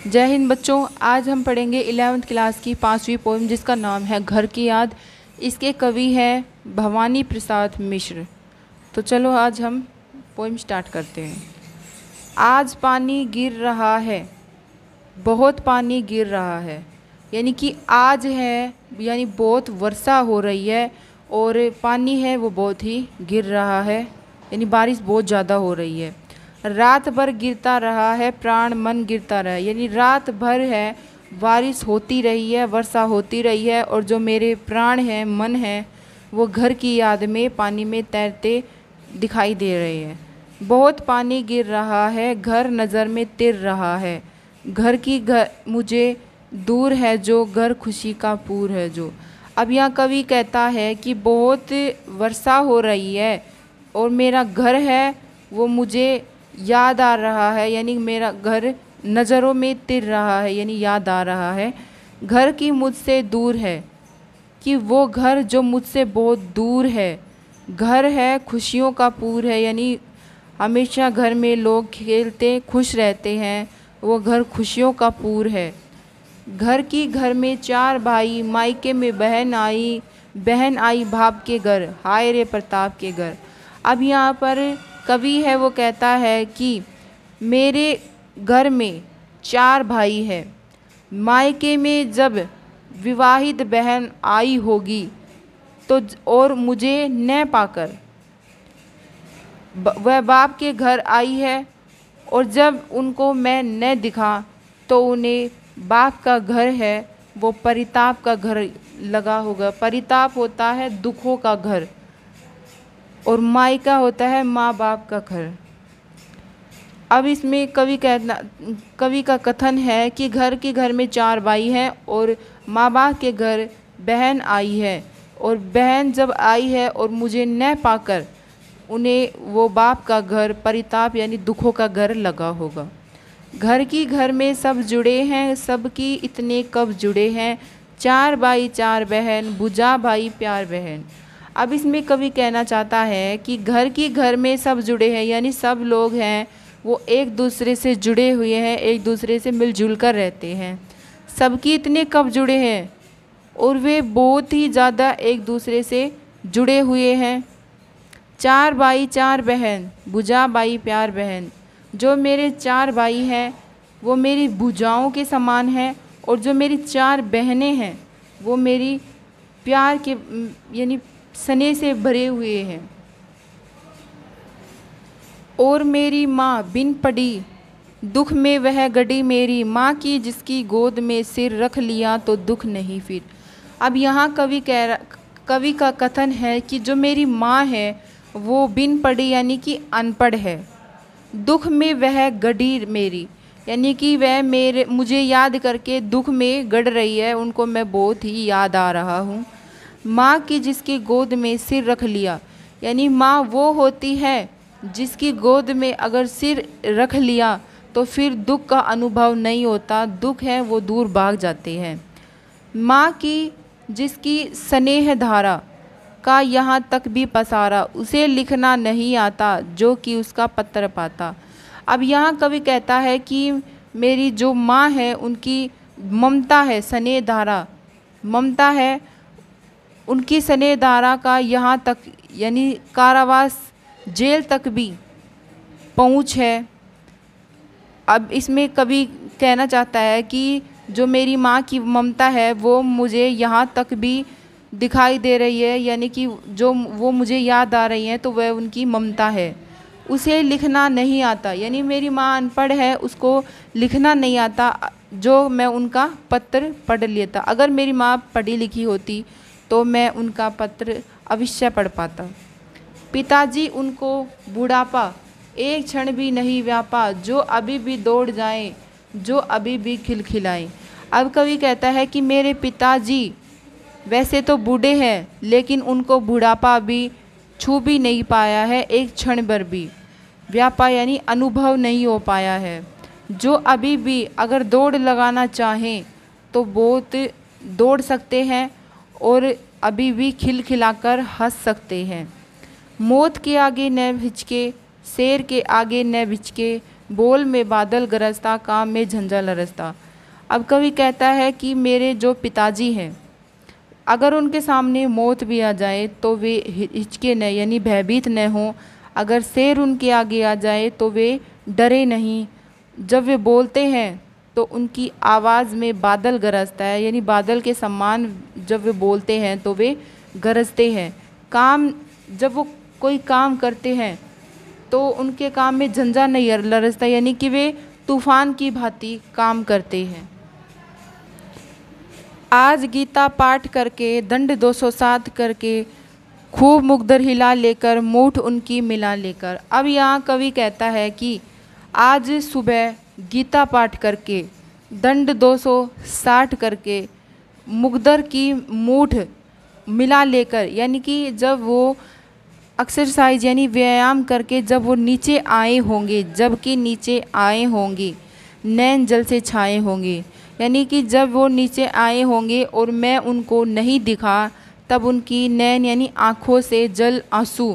जय हिंद बच्चों। आज हम पढ़ेंगे 11वीं क्लास की 5वीं पोएम जिसका नाम है घर की याद। इसके कवि हैं भवानी प्रसाद मिश्र। तो चलो आज हम पोएम स्टार्ट करते हैं। आज पानी गिर रहा है, बहुत पानी गिर रहा है। यानी कि आज है, यानी बहुत वर्षा हो रही है और पानी है वो बहुत ही गिर रहा है, यानी बारिश बहुत ज़्यादा हो रही है। रात भर गिरता रहा है, प्राण मन गिरता रहा है। यानी रात भर है बारिश होती रही है, वर्षा होती रही है और जो मेरे प्राण हैं, मन है, वो घर की याद में पानी में तैरते दिखाई दे रहे हैं। बहुत पानी गिर रहा है, घर नज़र में तिर रहा है। घर की घर मुझे दूर है जो, घर खुशी का पूर है जो। अब यहाँ कवि कहता है कि बहुत वर्षा हो रही है और मेरा घर है वो मुझे याद आ रहा है, यानी मेरा घर नज़रों में तिर रहा है, यानी याद आ रहा है। घर की मुझसे दूर है, कि वो घर जो मुझसे बहुत दूर है। घर है खुशियों का पूर है, यानी हमेशा घर में लोग खेलते खुश रहते हैं, वो घर खुशियों का पूर है। घर की घर में 4 भाई, मायके में बहन आई भाप के घर, हाय रे प्रताप के घर। अब यहाँ पर कवि है वो कहता है कि मेरे घर में 4 भाई है, मायके में जब विवाहित बहन आई होगी तो और मुझे न पाकर वह बाप के घर आई है, और जब उनको मैं न दिखा तो उन्हें बाप का घर है वो परिताप का घर लगा होगा। परिताप होता है दुखों का घर और मायका होता है माँ बाप का घर। अब इसमें कवि का कथन है कि घर के घर में 4 भाई हैं और माँ बाप के घर बहन आई है, और बहन जब आई है और मुझे न पाकर उन्हें वो बाप का घर परिताप यानी दुखों का घर लगा होगा। घर की घर में सब जुड़े हैं, सबकी इतने कब जुड़े हैं। 4 भाई 4 बहन, बुझा भाई प्यार बहन। अब इसमें कवि कहना चाहता है कि घर की घर में सब जुड़े हैं, यानी सब लोग हैं वो एक दूसरे से जुड़े हुए हैं, एक दूसरे से मिलजुल कर रहते हैं। सबकी इतने कब जुड़े हैं और वे बहुत ही ज़्यादा एक दूसरे से जुड़े हुए हैं। 4 भाई 4 बहन, बुझा भाई प्यार बहन। जो मेरे 4 भाई हैं वो मेरी भुजाओं के समान हैं, और जो मेरी 4 बहनें हैं वो मेरी प्यार के यानी स्नेह से भरे हुए हैं। और मेरी माँ बिन पड़ी दुख में वह गड़ी मेरी, माँ की जिसकी गोद में सिर रख लिया तो दुख नहीं फिर। अब यहाँ कवि का कथन है कि जो मेरी माँ है वो बिन पढ़ी यानी कि अनपढ़ है। दुख में वह गड़ी मेरी, यानी कि वह मुझे याद करके दुख में गड़ रही है, उनको मैं बहुत ही याद आ रहा हूँ। माँ की जिसकी गोद में सिर रख लिया, यानी माँ वो होती है जिसकी गोद में अगर सिर रख लिया तो फिर दुख का अनुभव नहीं होता, दुख है वो दूर भाग जाते हैं। माँ की जिसकी स्नेह धारा का यहाँ तक भी पसारा, उसे लिखना नहीं आता जो कि उसका पत्र पाता। अब यहाँ कवि कहता है कि मेरी जो माँ है उनकी ममता है, स्नेह धारा ममता है, उनकी स्नेह धारा का यहाँ तक यानी कारावास जेल तक भी पहुँच है। अब इसमें कवि कहना चाहता है कि जो मेरी माँ की ममता है वो मुझे यहाँ तक भी दिखाई दे रही है, यानी कि जो वो मुझे याद आ रही हैं तो वह उनकी ममता है। उसे लिखना नहीं आता, यानी मेरी माँ अनपढ़ है, उसको लिखना नहीं आता, जो मैं उनका पत्र पढ़ लेता। अगर मेरी माँ पढ़ी लिखी होती तो मैं उनका पत्र अवश्य पढ़ पाता। पिताजी उनको बुढ़ापा एक क्षण भी नहीं व्यापा, जो अभी भी दौड़ जाएं, जो अभी भी खिलखिलाएं। अब कवि कहता है कि मेरे पिताजी वैसे तो बूढ़े हैं लेकिन उनको बुढ़ापा भी छू भी नहीं पाया है, एक क्षण भर भी व्यापा यानी अनुभव नहीं हो पाया है। जो अभी भी अगर दौड़ लगाना चाहें तो बहुत दौड़ सकते हैं और अभी भी खिलखिलाकर हंस सकते हैं। मौत के आगे न हिचके, शेर के आगे न बिचके, बोल में बादल गरजता, काम में झंझा लरजता। अब कवि कहता है कि मेरे जो पिताजी हैं, अगर उनके सामने मौत भी आ जाए तो वे हिचके न, यानी भयभीत न हों। अगर शेर उनके आगे आ जाए तो वे डरे नहीं। जब वे बोलते हैं तो उनकी आवाज़ में बादल गरजता है, यानी बादल के समान जब वे बोलते हैं तो वे गरजते हैं। काम, जब वो कोई काम करते हैं तो उनके काम में झंझा नहीं लरजता, यानी कि वे तूफान की भांति काम करते हैं। आज गीता पाठ करके, दंड 207 करके, खूब मुकद्दर हिला लेकर, मूठ उनकी मिला लेकर। अब यहाँ कवि कहता है कि आज सुबह गीता पाठ करके, दंड 260 करके, मुकद्दर की मूठ मिला लेकर, यानी कि जब वो एक्सरसाइज यानी व्यायाम करके जब वो नीचे आए होंगे, जबकि नीचे आए होंगे, नैन जल से छाए होंगे, यानी कि जब वो नीचे आए होंगे और मैं उनको नहीं दिखा, तब उनकी नैन यानी आँखों से जल, आंसू,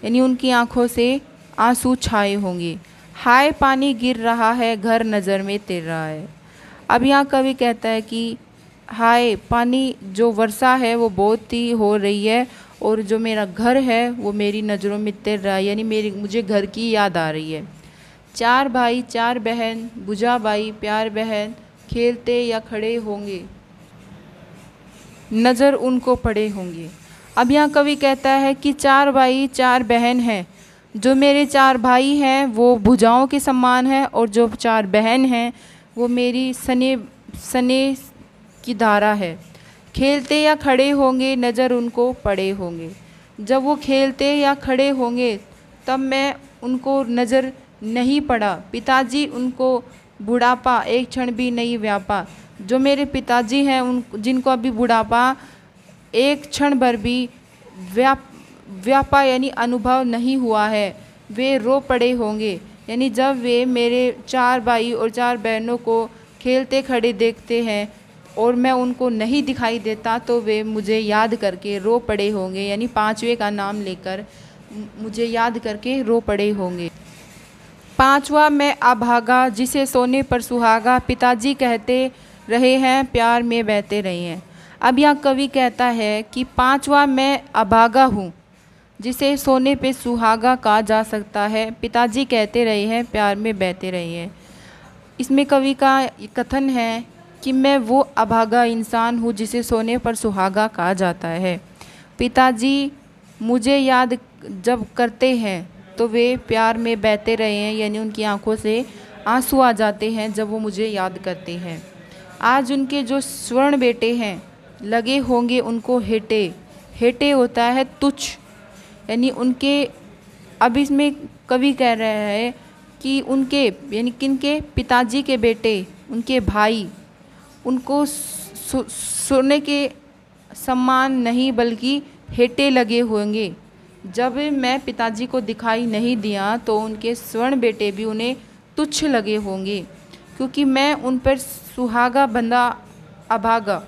यानी उनकी आँखों से आंसू छाए होंगे। हाय पानी गिर रहा है, घर नज़र में तेरा है। अब यहाँ कवि कहता है कि हाय पानी, जो वर्षा है वो बहुत ही हो रही है, और जो मेरा घर है वो मेरी नज़रों में तैर रहा है, यानी मुझे घर की याद आ रही है। चार भाई चार बहन, बुझा भाई प्यार बहन, खेलते या खड़े होंगे, नज़र उनको पड़े होंगे। अब यहाँ कवि कहता है कि चार भाई चार बहन हैं, जो मेरे चार भाई हैं वो भुजाओं के समान हैं, और जो चार बहन हैं वो मेरी सने सने की धारा है। खेलते या खड़े होंगे, नज़र उनको पड़े होंगे। जब वो खेलते या खड़े होंगे तब मैं उनको नज़र नहीं पड़ा। पिताजी उनको बुढ़ापा एक क्षण भी नहीं व्यापा। जो मेरे पिताजी हैं उन जिनको अभी बुढ़ापा एक क्षण भर भी व्यापा यानी अनुभव नहीं हुआ है, वे रो पड़े होंगे। यानी जब वे मेरे चार भाई और चार बहनों को खेलते खड़े देखते हैं और मैं उनको नहीं दिखाई देता, तो वे मुझे याद करके रो पड़े होंगे, यानी पांचवे का नाम लेकर मुझे याद करके रो पड़े होंगे। पांचवा मैं अभागा, जिसे सोने पर सुहागा, पिताजी कहते रहे हैं प्यार में बहते रहे हैं। अब यहाँ कवि कहता है कि पांचवा मैं अभागा हूँ, जिसे सोने पे सुहागा कहा जा सकता है, पिताजी कहते रहे हैं प्यार में बहते रहे हैं। इसमें कवि का कथन है कि मैं वो अभागा इंसान हूँ जिसे सोने पर सुहागा कहा जाता है। पिताजी मुझे याद जब करते हैं तो वे प्यार में बहते रहे हैं, यानी उनकी आंखों से आंसू आ जाते हैं जब वो मुझे याद करते हैं। आज उनके जो स्वर्ण बेटे हैं लगे होंगे उनको हेटे, हेटे होता है तुच्छ, यानी उनके, अब इसमें कवि कह रहा है कि उनके यानी किनके, पिताजी के बेटे, उनके भाई, उनको सोने के सम्मान नहीं बल्कि हेटे लगे होंगे। जब मैं पिताजी को दिखाई नहीं दिया तो उनके स्वर्ण बेटे भी उन्हें तुच्छ लगे होंगे, क्योंकि मैं उन पर सुहागा बंधा अभागा,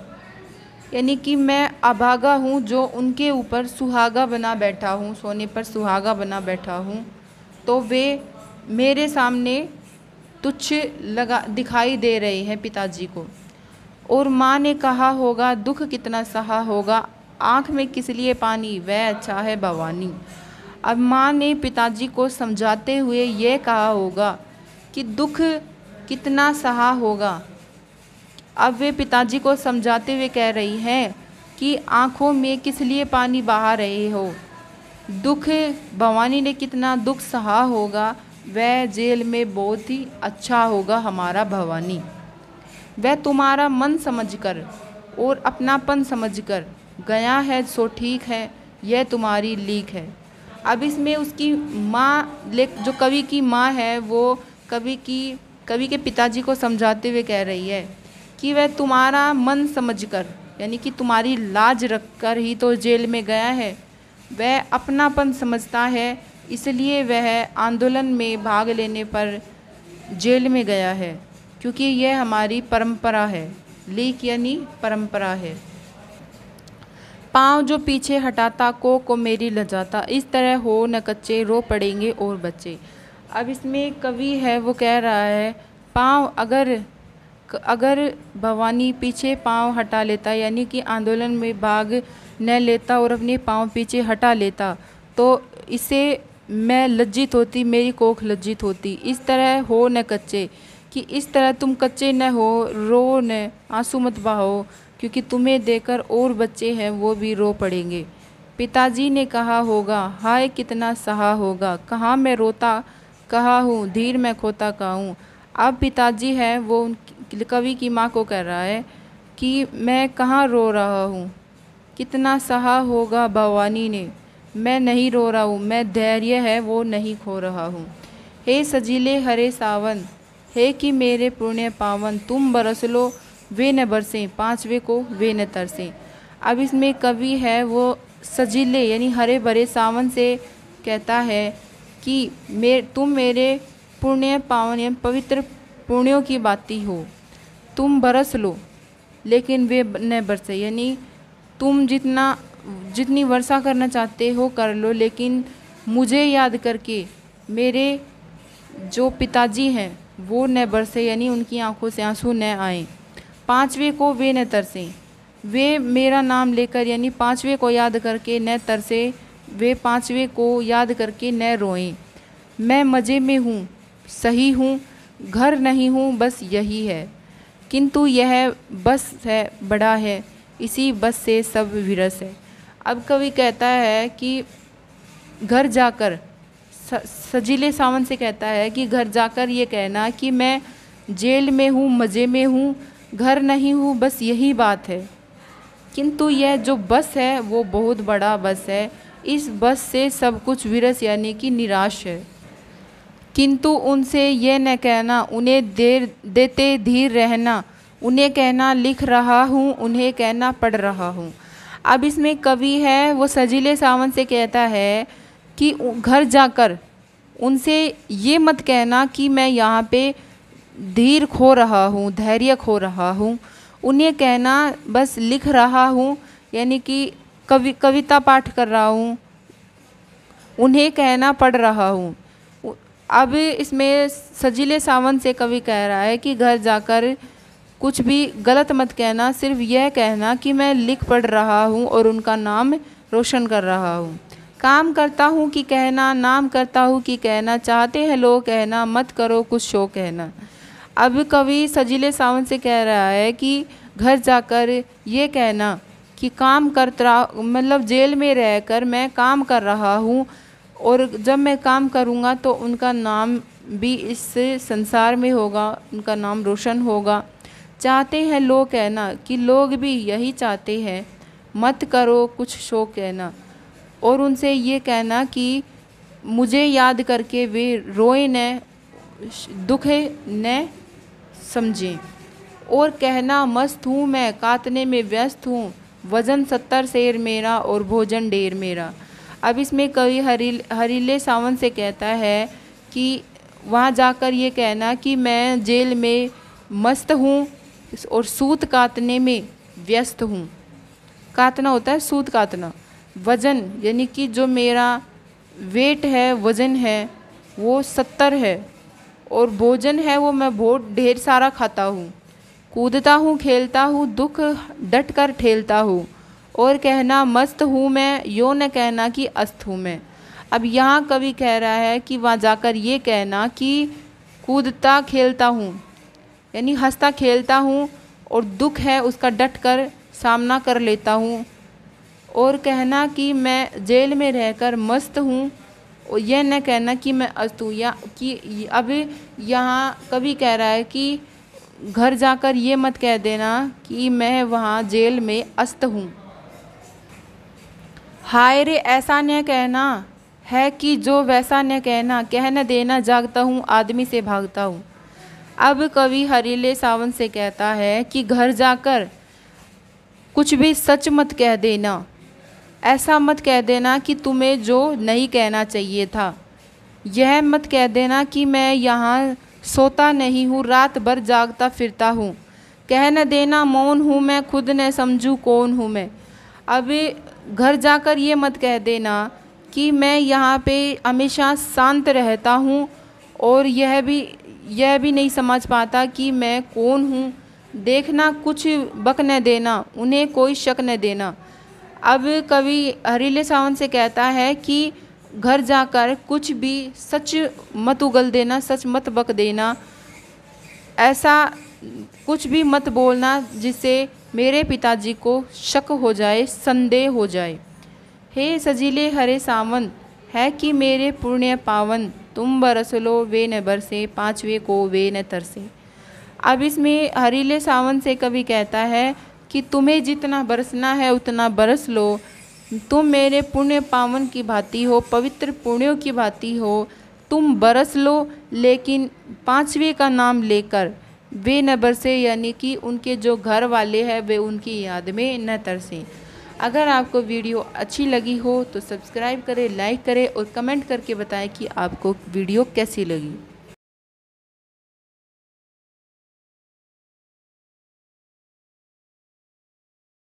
यानी कि मैं अभागा हूँ जो उनके ऊपर सुहागा बना बैठा हूँ, सोने पर सुहागा बना बैठा हूँ, तो वे मेरे सामने तुच्छ दिखाई दे रहे हैं पिताजी को। और माँ ने कहा होगा दुख कितना सहा होगा, आँख में किस लिए पानी, वह अच्छा है भवानी। अब माँ ने पिताजी को समझाते हुए ये कहा होगा कि दुख कितना सहा होगा। अब वे पिताजी को समझाते हुए कह रही हैं कि आँखों में किस लिए पानी बहा रहे हो, दुख भवानी ने कितना दुख सहा होगा, वह जेल में बहुत ही अच्छा होगा हमारा भवानी। वह तुम्हारा मन समझकर और अपनापन समझकर गया है सो ठीक है, यह तुम्हारी लीक है। अब इसमें उसकी माँ, जो कवि की माँ है, वो कवि के पिताजी को समझाते हुए कह रही है कि वह तुम्हारा मन समझकर, यानी कि तुम्हारी लाज रखकर ही तो जेल में गया है, वह अपनापन समझता है, इसलिए वह आंदोलन में भाग लेने पर जेल में गया है, क्योंकि यह हमारी परंपरा है। लीक यानी परंपरा है। पाँव जो पीछे हटाता को मेरी लजाता, इस तरह हो न कच्चे रो पड़ेंगे और बच्चे। अब इसमें कवि है वो कह रहा है, पाँव अगर भवानी पीछे पाँव हटा लेता, यानी कि आंदोलन में भाग न लेता और अपने पाँव पीछे हटा लेता, तो इसे मैं लज्जित होती, मेरी कोख लज्जित होती। इस तरह हो न कच्चे, कि इस तरह तुम कच्चे न हो, रो न, आंसू मत बहाओ, क्योंकि तुम्हें देखकर और बच्चे हैं वो भी रो पड़ेंगे। पिताजी ने कहा होगा, हाय कितना सहा होगा, कहाँ मैं रोता कहा हूँ, धीर मैं खोता कहाँ हूँ। अब पिताजी है वो कवि की माँ को कह रहा है कि मैं कहाँ रो रहा हूँ, कितना सहा होगा भवानी ने, मैं नहीं रो रहा हूँ, मैं धैर्य है वो नहीं खो रहा हूँ। हे सजीले हरे सावन, हे कि मेरे पुण्य पावन, तुम बरस लो वे न बरसें, पाँचवे को वे न तरसें। अब इसमें कवि है वो सजीले यानी हरे भरे सावन से कहता है कि तुम मेरे पुण्य पावन या पवित्र पुण्यों की बाती हो, तुम बरस लो लेकिन वे न बरसे, यानी तुम जितनी वर्षा करना चाहते हो कर लो, लेकिन मुझे याद करके मेरे जो पिताजी हैं वो न बरसे, यानी उनकी आंखों से आंसू न आए। पाँचवें को वे न तरसें, वे मेरा नाम लेकर यानी पाँचवें को याद करके न तरसे, वे पाँचवें को याद करके न रोएं। मैं मज़े में हूँ, सही हूँ, घर नहीं हूँ, बस यही है, किंतु यह बस है बड़ा है, इसी बस से सब विरस है। अब कवि कहता है कि घर जाकर सजीले सावन से कहता है कि घर जाकर ये कहना कि मैं जेल में हूँ, मज़े में हूँ, घर नहीं हूँ, बस यही बात है, किंतु यह जो बस है वो बहुत बड़ा बस है, इस बस से सब कुछ विरस यानी कि निराश है। किंतु उनसे ये न कहना, उन्हें देर देते धीर रहना, उन्हें कहना लिख रहा हूँ, उन्हें कहना पढ़ रहा हूँ। अब इसमें कवि है वो सजीले सावन से कहता है कि घर जाकर उनसे ये मत कहना कि मैं यहाँ पे धीर खो रहा हूँ, धैर्य खो रहा हूँ, उन्हें कहना बस लिख रहा हूँ, यानी कि कविता पाठ कर रहा हूँ, उन्हें कहना पढ़ रहा हूँ। अब इसमें सजीले सावन से कवि कह रहा है कि घर जाकर कुछ भी गलत मत कहना, सिर्फ यह कहना कि मैं लिख पढ़ रहा हूँ और उनका नाम रोशन कर रहा हूँ। काम करता हूँ कि कहना, नाम करता हूँ कि कहना, चाहते हैं लोग कहना, मत करो कुछ शो कहना। अब कवि सजीले सावन से कह रहा है कि घर जाकर ये कहना कि काम करता, मतलब जेल में रहकर मैं काम कर रहा हूँ और जब मैं काम करूँगा तो उनका नाम भी इस संसार में होगा, उनका नाम रोशन होगा। चाहते हैं लोग कहना कि लोग भी यही चाहते हैं, मत करो कुछ शो कहना, और उनसे ये कहना कि मुझे याद करके वे रोए न, दुखे न समझें, और कहना मस्त हूँ मैं, काटने में व्यस्त हूँ, वज़न 70 सेर मेरा और भोजन ढेर मेरा। अब इसमें कवि हरीले सावन से कहता है कि वहाँ जाकर ये कहना कि मैं जेल में मस्त हूँ और सूत काटने में व्यस्त हूँ। काटना होता है सूत काटना। वज़न यानी कि जो मेरा वेट है, वज़न है वो 70 है, और भोजन है वो मैं बहुत ढेर सारा खाता हूँ। कूदता हूँ, खेलता हूँ, दुख डट कर ठेलता हूँ, और कहना मस्त हूँ मैं, यो न कहना कि अस्त हूँ मैं। अब यहाँ कवि कह रहा है कि वहाँ जाकर ये कहना कि कूदता खेलता हूँ यानी हंसता खेलता हूँ, और दुख है उसका डट कर सामना कर लेता हूँ, और कहना कि मैं जेल में रहकर मस्त हूँ, और यह न कहना कि मैं अस्त हूँ। या कि अब यहाँ कवि कह रहा है कि घर जाकर ये मत कह देना कि मैं वहाँ जेल में अस्त हूँ। हाय रे ऐसा न कहना है कि जो वैसा न कहना, कह न देना जागता हूँ आदमी से भागता हूँ। अब कवि हरीले सावन से कहता है कि घर जाकर कुछ भी सच मत कह देना, ऐसा मत कह देना कि तुम्हें जो नहीं कहना चाहिए था। यह मत कह देना कि मैं यहाँ सोता नहीं हूँ, रात भर जागता फिरता हूँ। कह न देना मौन हूँ मैं, खुद न समझूँ कौन हूँ मैं। अब घर जाकर ये मत कह देना कि मैं यहाँ पे हमेशा शांत रहता हूँ और यह भी नहीं समझ पाता कि मैं कौन हूँ। देखना कुछ बक न देना, उन्हें कोई शक न देना। अब कवि हरीले सावन से कहता है कि घर जाकर कुछ भी सच मत उगल देना, सच मत बक देना, ऐसा कुछ भी मत बोलना जिससे मेरे पिताजी को शक हो जाए, संदेह हो जाए। हे सजीले हरे सावन, है कि मेरे पुण्य पावन, तुम बरस लो वे न बरसे, पांचवे को वे न तरसे। अब इसमें हरीले सावन से कवि कहता है कि तुम्हें जितना बरसना है उतना बरस लो, तुम मेरे पुण्य पावन की भांति हो, पवित्र पुण्यों की भांति हो, तुम बरस लो, लेकिन पांचवे का नाम लेकर वे न बरसे, यानी कि उनके जो घर वाले हैं वे उनकी याद में न तरसें। अगर आपको वीडियो अच्छी लगी हो तो सब्सक्राइब करें, लाइक करें और कमेंट करके बताएं कि आपको वीडियो कैसी लगी।